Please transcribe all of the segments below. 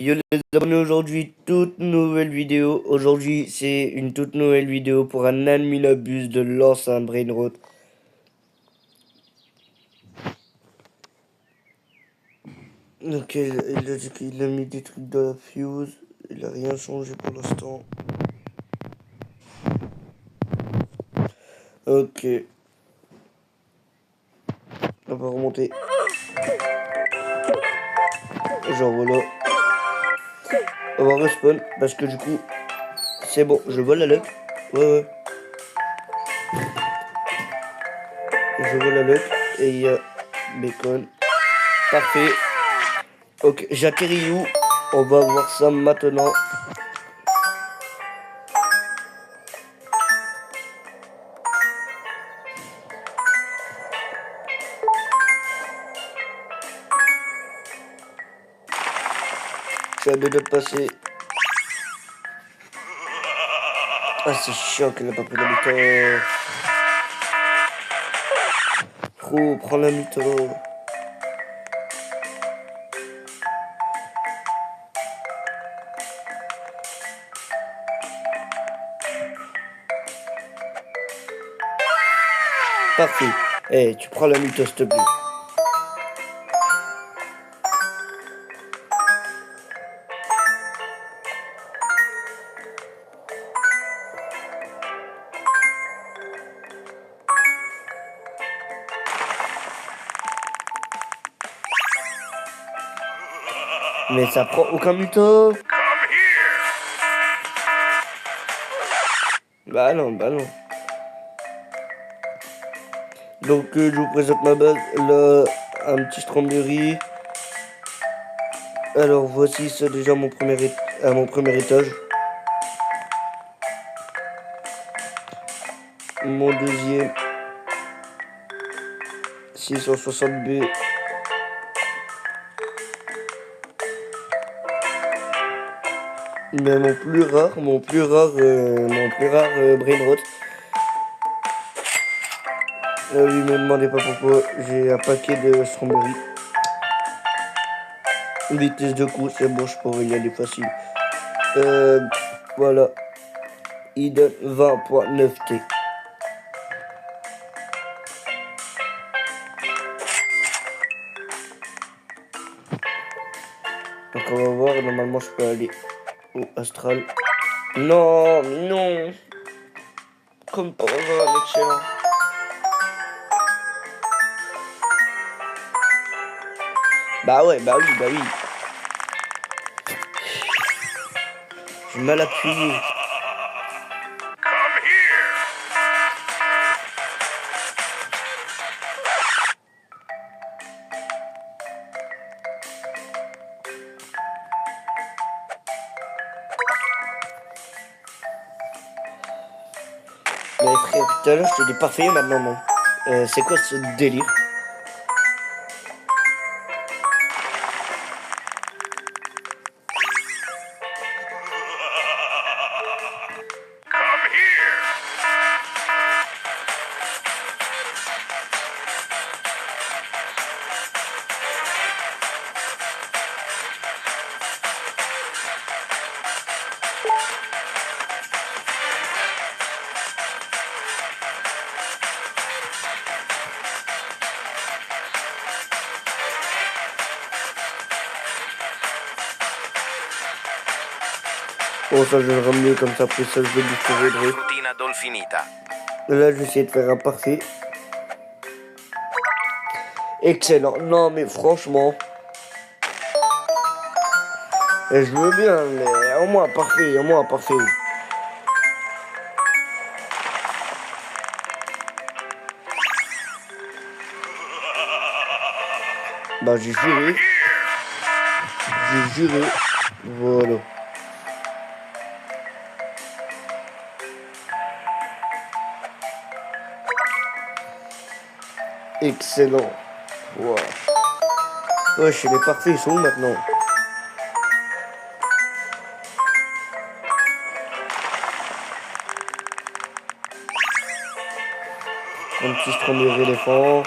Yo les abonnés, aujourd'hui toute nouvelle vidéo. Aujourd'hui c'est une toute nouvelle vidéo pour un Adminabus de Lance un Brainrot. Ok, il a dit qu'il a mis des trucs dans la fuse. Il a rien changé pour l'instant. Ok. On va remonter. Genre voilà. On va respawn parce que du coup c'est bon. Je vole la luck. Ouais. Je vole la luck. Et il y a Bacon. Parfait. Ok, j'atterris où? On va voir ça maintenant. Je suis à deux de passer. Ah, c'est chiant qu'elle n'a pas pris la mytho. Trop, prends la mytho. Parfait. Eh, tu prends la mytho, s'il te plaît. Mais ça prend aucun mytho. Bah non. Donc, je vous présente ma base. Là, un petit strawberry. Alors, voici ça déjà mon premier étage. Mon deuxième, 660B. Mais mon plus rare Brainrot. Oui, me demandez pas pourquoi. J'ai un paquet de strawberry. Vitesse de coup, c'est bon, je pourrais y aller facile. Voilà. Il donne 20.9T. Donc on va voir, normalement je peux aller au Astral. Non. Comme par hasard, excellent. Bah oui. J'ai mal appuyé. Mais frère, tout à l'heure je te dis parfait, maintenant non. C'est quoi ce délire? Bon, ça je vais le ramener comme ça, après ça je vais lui trouver de rire. Là je vais essayer de faire un parfait. Excellent. Non mais franchement. Je veux bien, mais au moins parfait. Bah j'ai juré. Voilà. Excellent. Wow. Wesh, il est parfait, ils sont où maintenant? Un petit strawberry éléphant.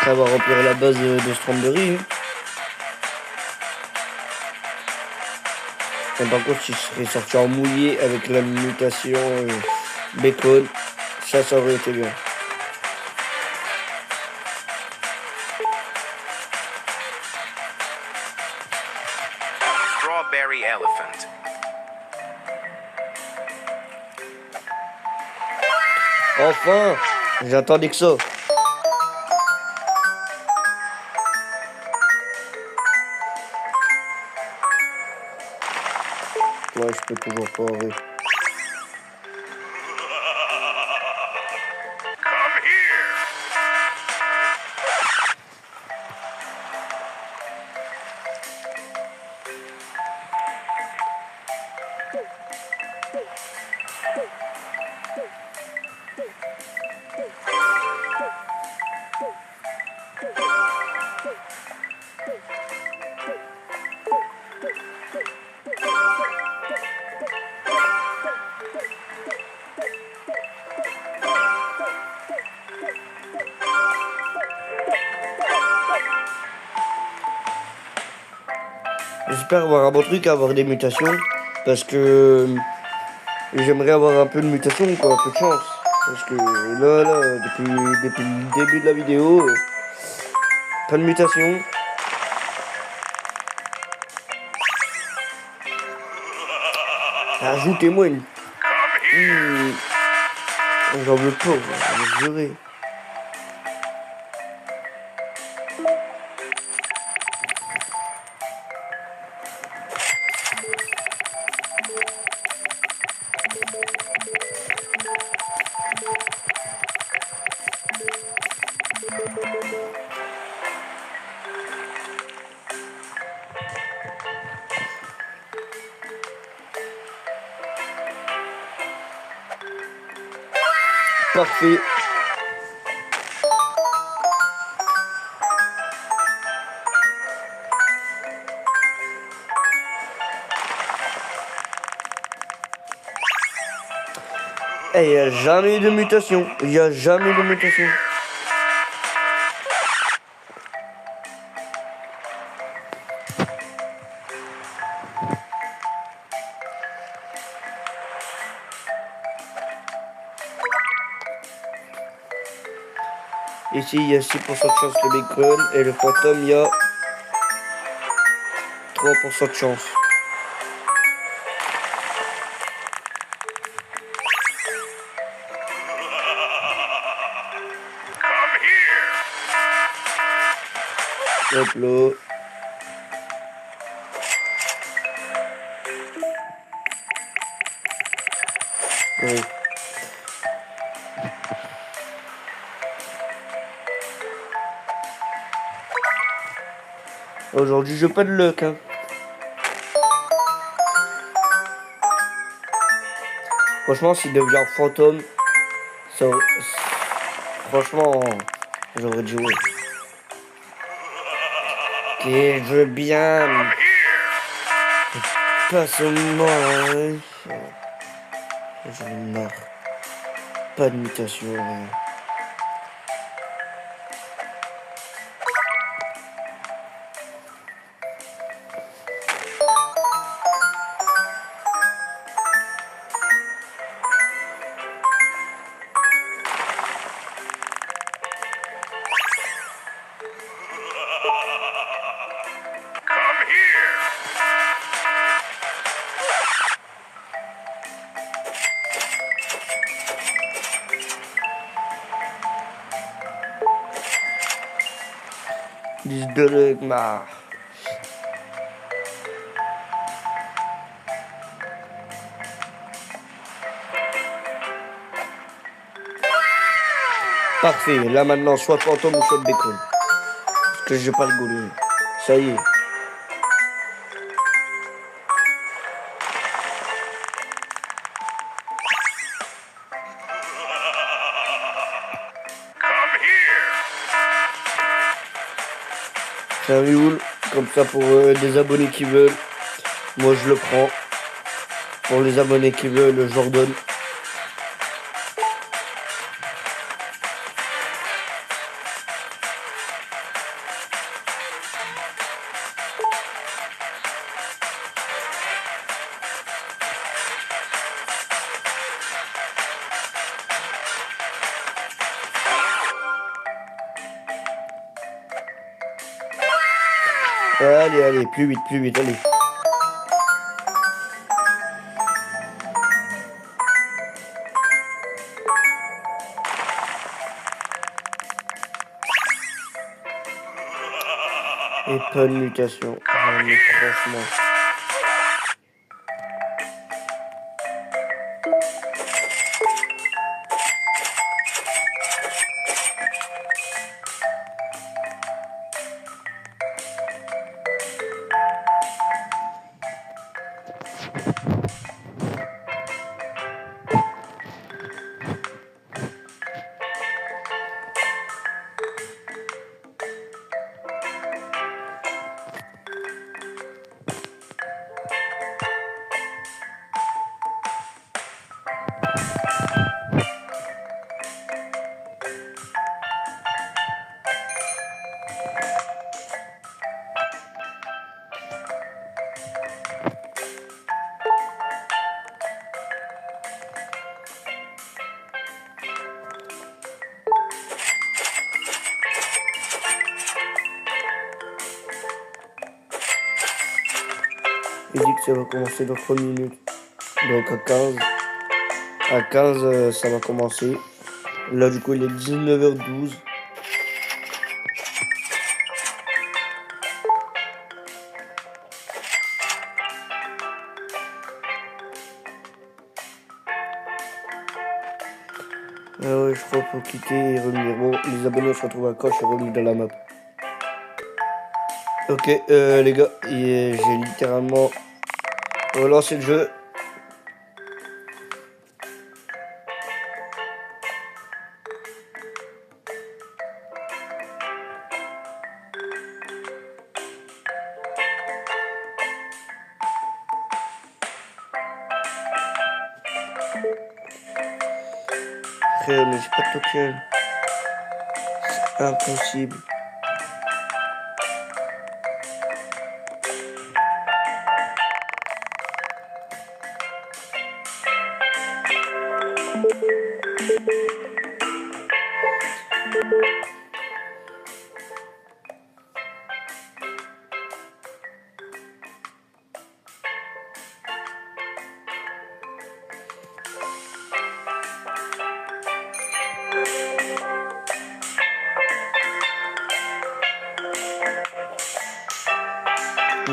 Ça va remplir la base de strawberry. Hein. Mais par contre, s'il serait sorti en mouillé avec la mutation bacon, ça aurait été bien. Strawberry Elephant. Enfin, j'attendais que ça. Ouais, je peux toujours pas arrêter. Come here. J'espère avoir un bon truc, avoir des mutations. Parce que j'aimerais avoir un peu de mutation, quoi, un peu de chance. Parce que là, depuis le début de la vidéo, pas de mutation. Ajoutez-moi une... J'en veux pas, je vais jurer. Parfait. Et il n'y a jamais eu de mutation. Il n'y a jamais eu de mutation. Ici, il y a 6% de chance le bacon. Et le fantôme, il y a 3% de chance. Come here. Hop là. Ouais. Aujourd'hui, j'ai pas de luck, hein. Franchement, s'il devient fantôme, ça... Franchement, j'aurais dû jouer. Ok, je veux bien. Come here. Passe-moi. J'en ai marre. Pas de mutation, rien. Come here. Dis de l'Egmar. Parfait, là maintenant, soit fantôme ou soit bacon. Parce que j'ai pas rigolé. Ça y est. Come here. C'est un Yule, comme ça pour des abonnés qui veulent. Moi je le prends. Pour les abonnés qui veulent, je leur donne. Allez, allez, plus vite, allez. Et pas de mutation. Non, mais franchement. Il dit que ça va commencer dans 3 minutes. Donc à 15. À 15, ça va commencer. Là, du coup, il est 19h12. Ah ouais, je crois qu'il faut quitter et revenir. Bon, les abonnés se retrouvent à Coche et revenir dans la map. Ok, les gars, j'ai littéralement relancé le jeu. Frère, mais j'ai pas de token. C'est impossible.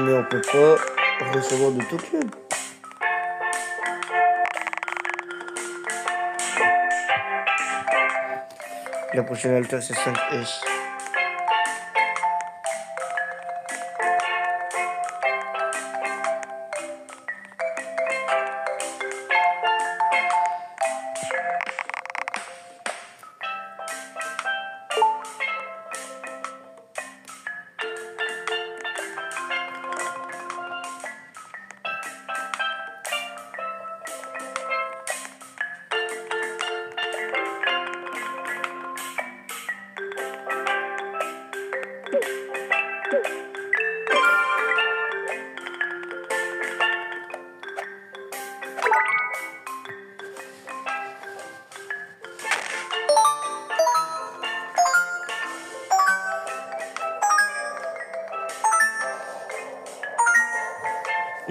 Mais on peut pas recevoir de token. La prochaine alter c'est 5S.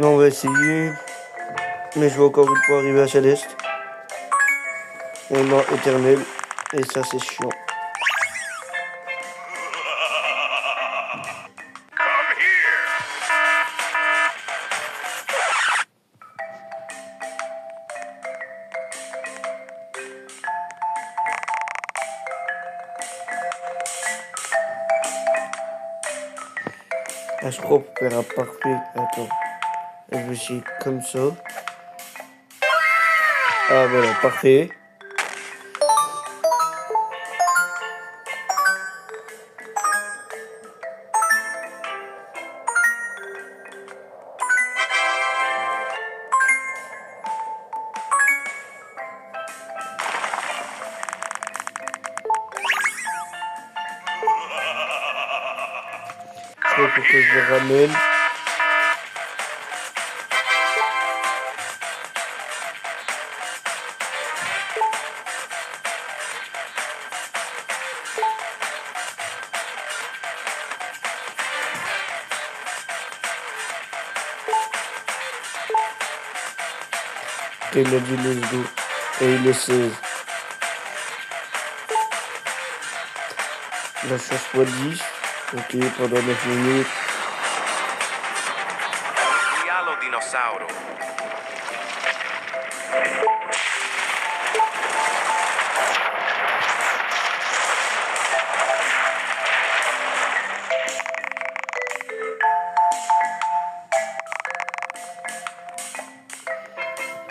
Non, on va essayer. Mais je vais encore une fois arriver à Céleste. Et non, éternel. Et ça, c'est chiant. Come here. Ah, je crois qu'on paiera parfait. Attends. Je vais essayer comme ça. Ah, voilà, parfait. Il faut que je le ramène. Et il a dit let's go. Et il est 16. La chance fois 10. Ok, pendant 9 minutes. Diallo dinosauro.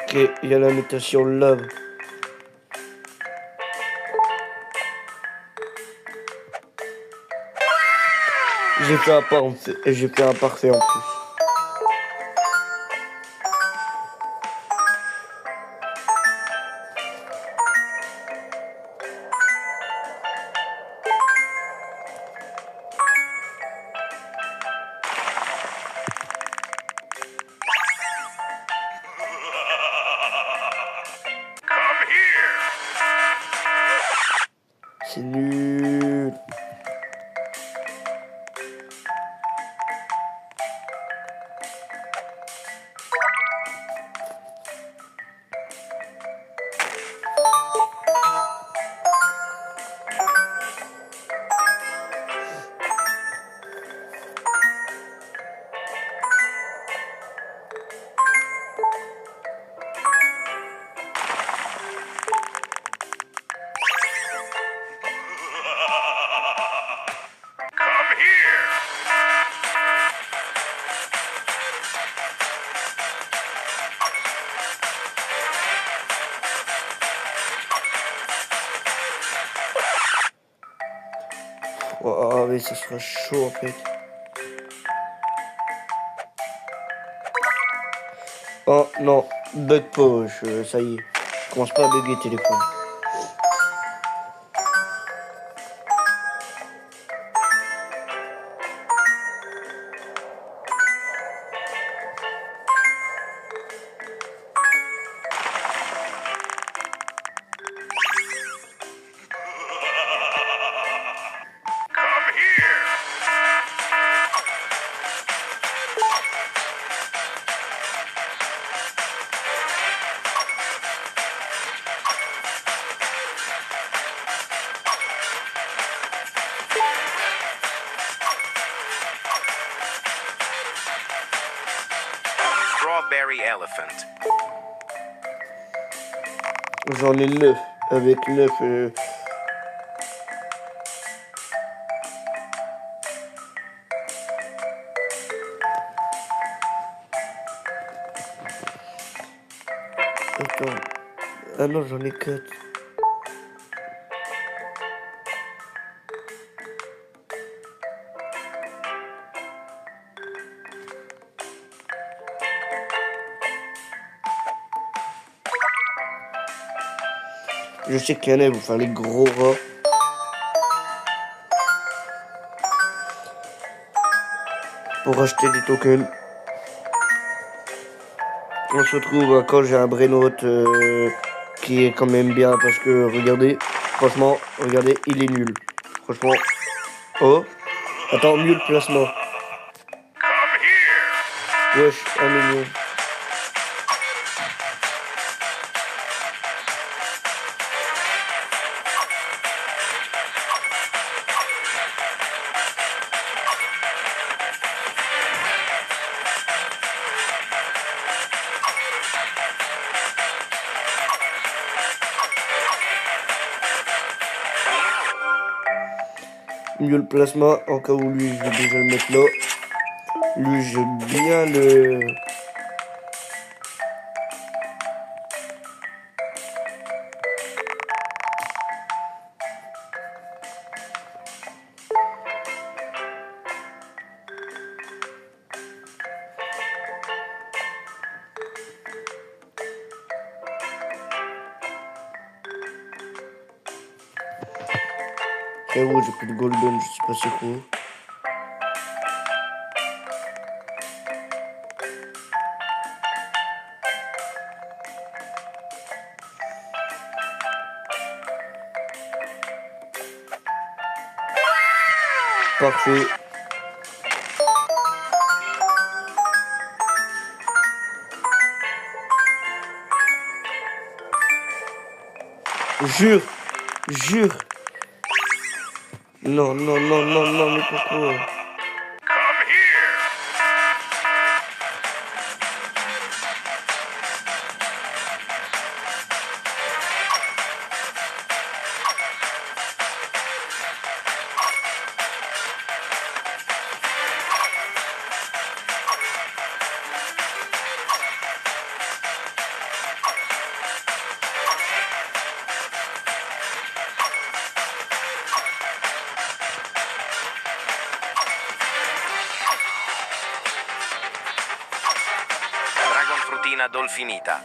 Ok, il y a la mutation lave. J'ai fait un parfait en plus. Come here. C'est nul. Come here. Oh, mais ça sera chaud en fait. Oh non, bug poche, ça y est. Commence pas à bugger téléphone. Come here. Strawberry elephant. J'en ai 9. Avec 9. Attends. Ah non, j'en ai 4. Je sais qu'il y en a, ils vont faire les gros rats. Pour acheter des tokens. On se retrouve quand j'ai un brainote qui est quand même bien parce que regardez, franchement, regardez, il est nul. Franchement. Oh, attends, nul placement. Come here. Wesh, 1 million. Mieux le placement, en cas où lui, je vais déjà le mettre là. Lui, j'aime bien le... Frérot, j'ai plus de golden, je sais pas c'est quoi. Parfait. Jure. Jure. Non, non, non, non, non, mais pourquoi? Come here. Dragon Frutina Dolfinita.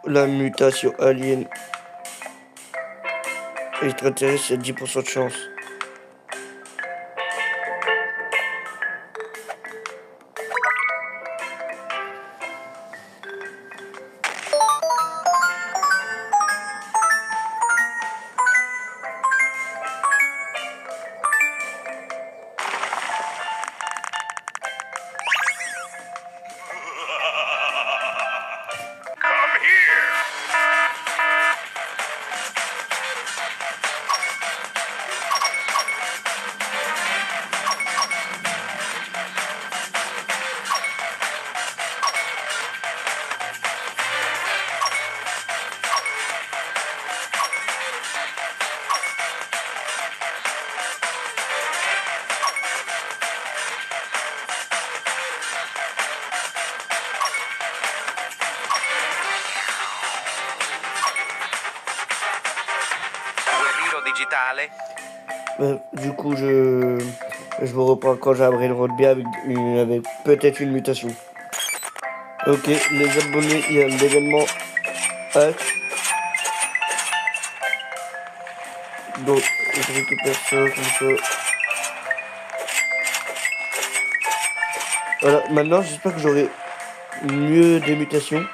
La mutation alien. Extraterrestre, il y a 10% de chance. Come here. Guerrero digitale. Du coup, je vous reprends quand j'ai appris le rugby avec peut-être une mutation. Ok, les abonnés, il y a l'événement hack. Donc, je récupère ça comme ça. Voilà, maintenant j'espère que j'aurai mieux des mutations.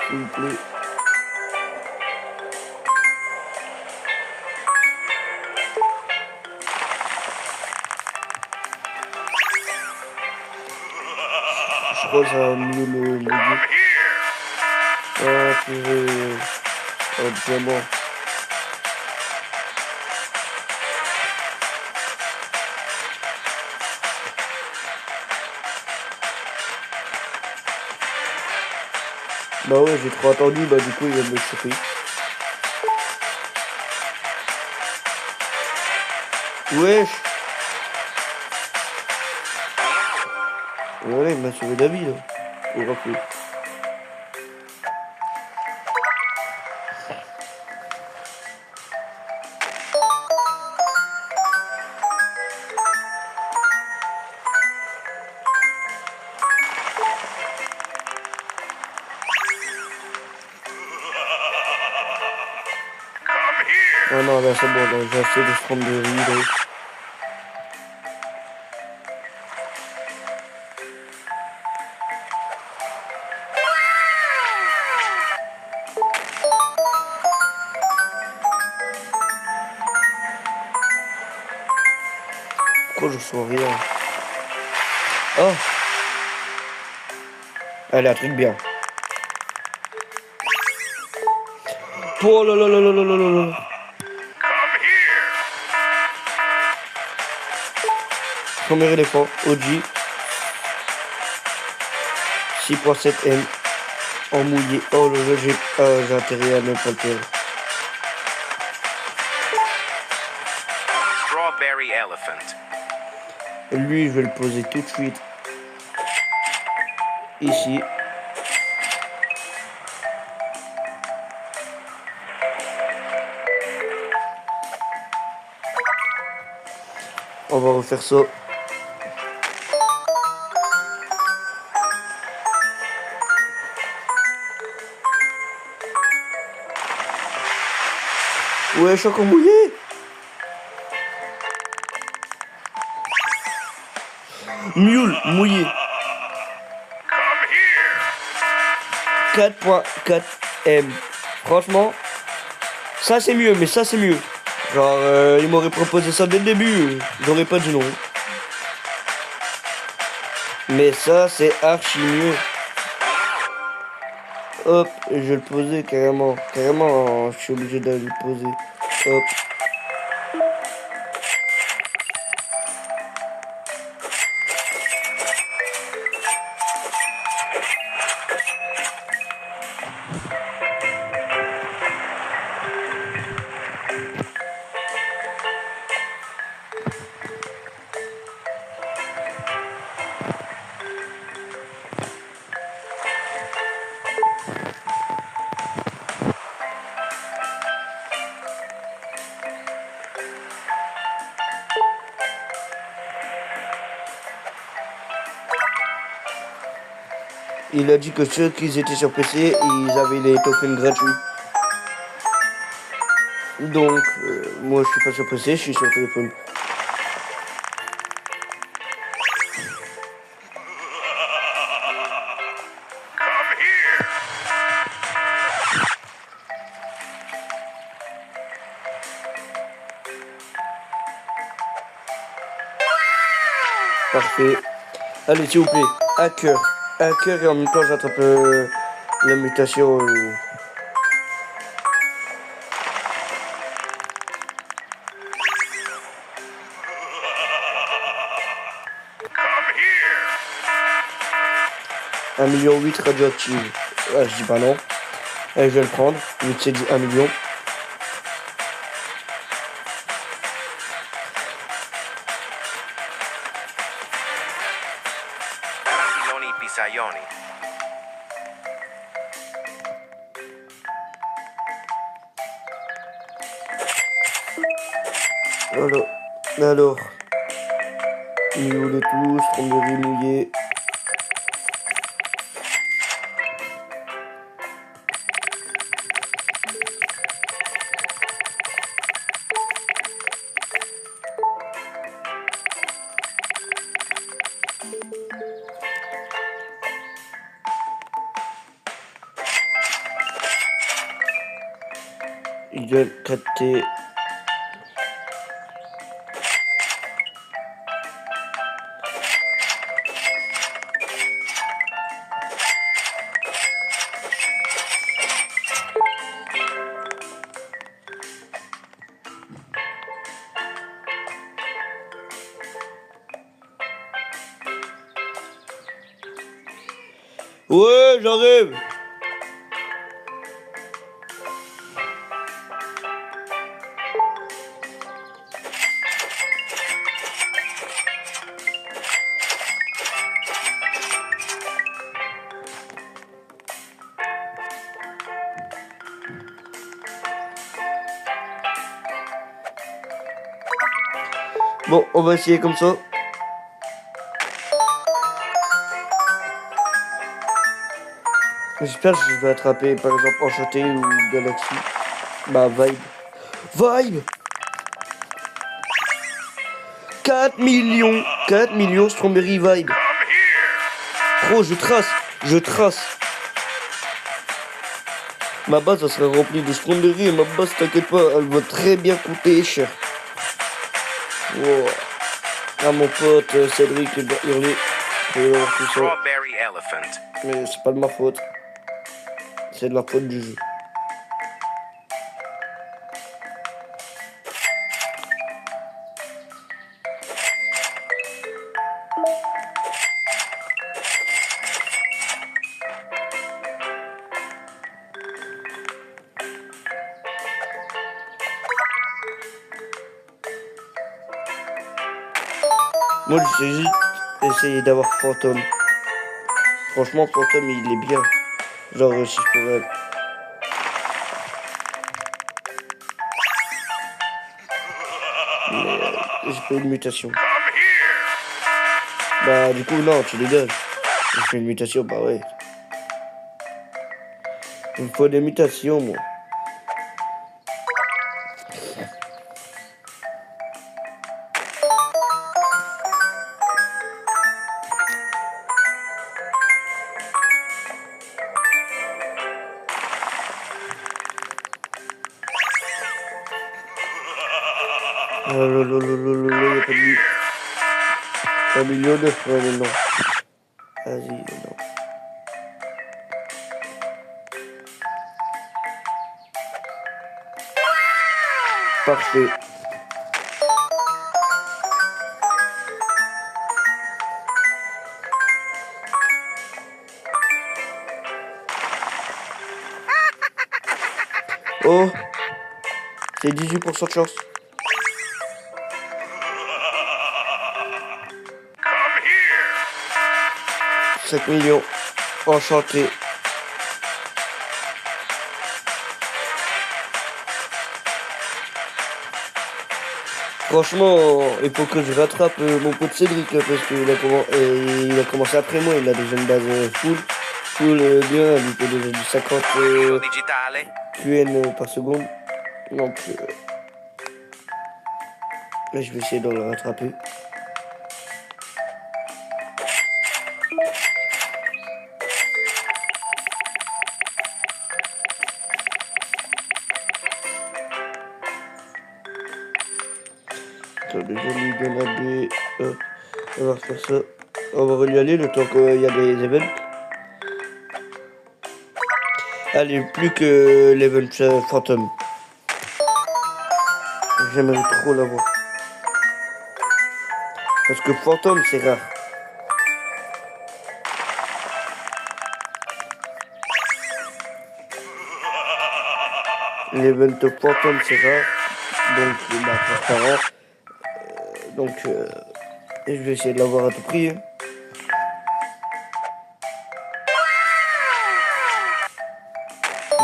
S'il vous plaît. Je crois que ça va mieux le Come here. Ah, purée. Oh, diamant. Bah ouais, j'ai trop attendu, bah du coup il va me choper. Wesh. Voilà, il m'a sauvé la vie là. Au rappel. Come here. Ah non, là c'est bon, là, j'ai assez de se prendre de riz là. Pourquoi je sens rien? Oh. Allez, un truc bien. Oh là là là là là là là là. Come here. Premier éléphant, OG. 6.7 M. En mouillé. Oh là là, j'ai intérêt à ne pas le perdre. Strawberry Elephant. Lui, je vais le poser tout de suite. Ici. On va refaire ça. Ouais, je suis encore mouillé. Mule, mouillé. Come here. 4.4M. Franchement, ça c'est mieux, mais ça c'est mieux. Genre, il m'aurait proposé ça dès le début, j'aurais pas dit non. Mais ça c'est archi mieux. Hop, et je vais le poser carrément. Carrément, je suis obligé d'aller le poser. Hop. Il a dit que ceux qui étaient sur PC, ils avaient les tokens gratuits. Donc, moi je suis pas sur PC, je suis sur téléphone. Come here. Parfait. Allez, s'il vous plaît, hacker. Hacker et en même temps j'attrape la mutation. Come here. 1,8 million radioactive. Ouais, je dis pas non. Allez, je vais le prendre. Vu que c'est dit 1 million. Grandiloni Pisaioni. Alors. Niveau de tous, tromperie mouillée. Idole 4T. Ouais, j'arrive. Bon, on va essayer comme ça. J'espère que je vais attraper par exemple Enchanté ou Galaxy. Bah Vibe. Vibe 4 millions 4 millions Strawberry Vibe. Come here. Gros, je trace. Ma base elle sera remplie de Strawberry et ma base t'inquiète pas, elle va très bien coûter cher. Wow. Ah mon pote Cédric il va hurler. Je vais avoir tout ça. Strawberry Elephant. Mais c'est pas de ma faute. C'est de la faute du jeu. Moi j'ai juste essayé d'avoir Fantôme. Franchement Fantôme il est bien. Genre si je pourrais. Mais j'ai pas eu de mutation. Come here. Bah du coup non tu dégages. J'ai fait une mutation, bah ouais. Il me faut des mutations moi. Il n'y a pas de... Un million de... Ouais, mais non. Vas-y, non. Parfait. Oh, c'est 18% de chance. Come here. 7 millions. Enchanté. Franchement, il faut que je rattrape mon pote Cédric parce qu'il a commencé après moi. Il a déjà une base full bien. Il fait déjà du 50 Quello digitale. QN par seconde. Donc, là, je vais essayer de le rattraper. Attendez, je lui donne un B. On va faire ça. On va y aller le temps qu'il y a des events. Allez, plus que l'event Phantom. J'aimerais trop l'avoir. Parce que Phantom, c'est rare. L'event Phantom, c'est rare. Donc, bah, transparent. Donc, je vais essayer de l'avoir à tout prix. Hein.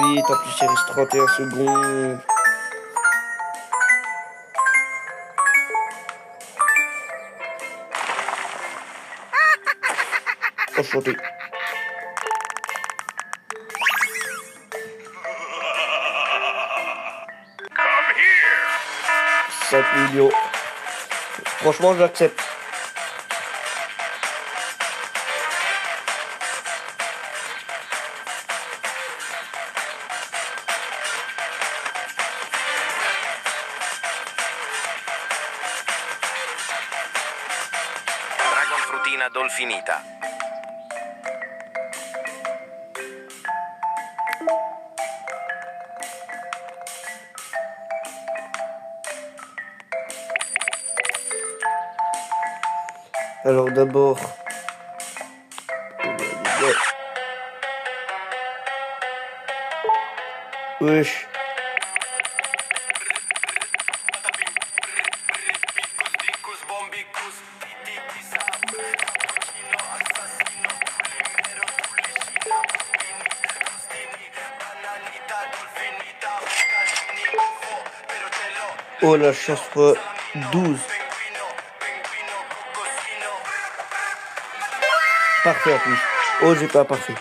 Vite, en plus, il reste 31 secondes. Enchanté. Come here. 5 millions. Franchement, j'accepte. Dragon Frutina Dolfinita. Alors d'abord, wesh. Oh la chance fois 12. Parfait en plus. Oh, j'ai pas parfait.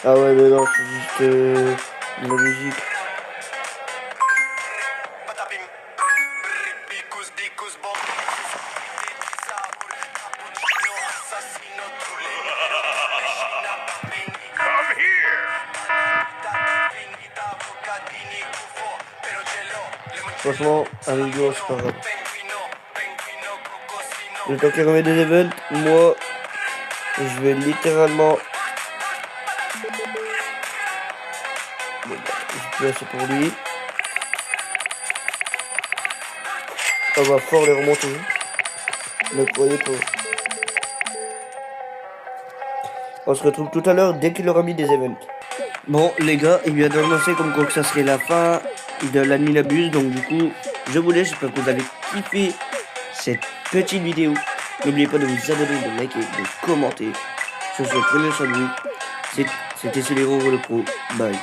Ah ouais, mais non, c'est juste de la musique. Come here. Franchement, un million, c'est pas grave. Le temps qu'il remet des events, moi, je vais littéralement... Bon, bah, j'ai plus assez pour lui. On va fort les remonter. Ne croyez pas. On se retrouve tout à l'heure dès qu'il aura mis des events. Bon, les gars, il vient d'annoncer comme quoi que ça serait la fin de la nuit l'abuse. Donc du coup, je vous laisse. J'espère que vous avez kiffé cette petite vidéo. N'oubliez pas de vous abonner, de liker, de commenter. Je vous souhaite prenez soin de vous. C'était Célero le Pro. Bye.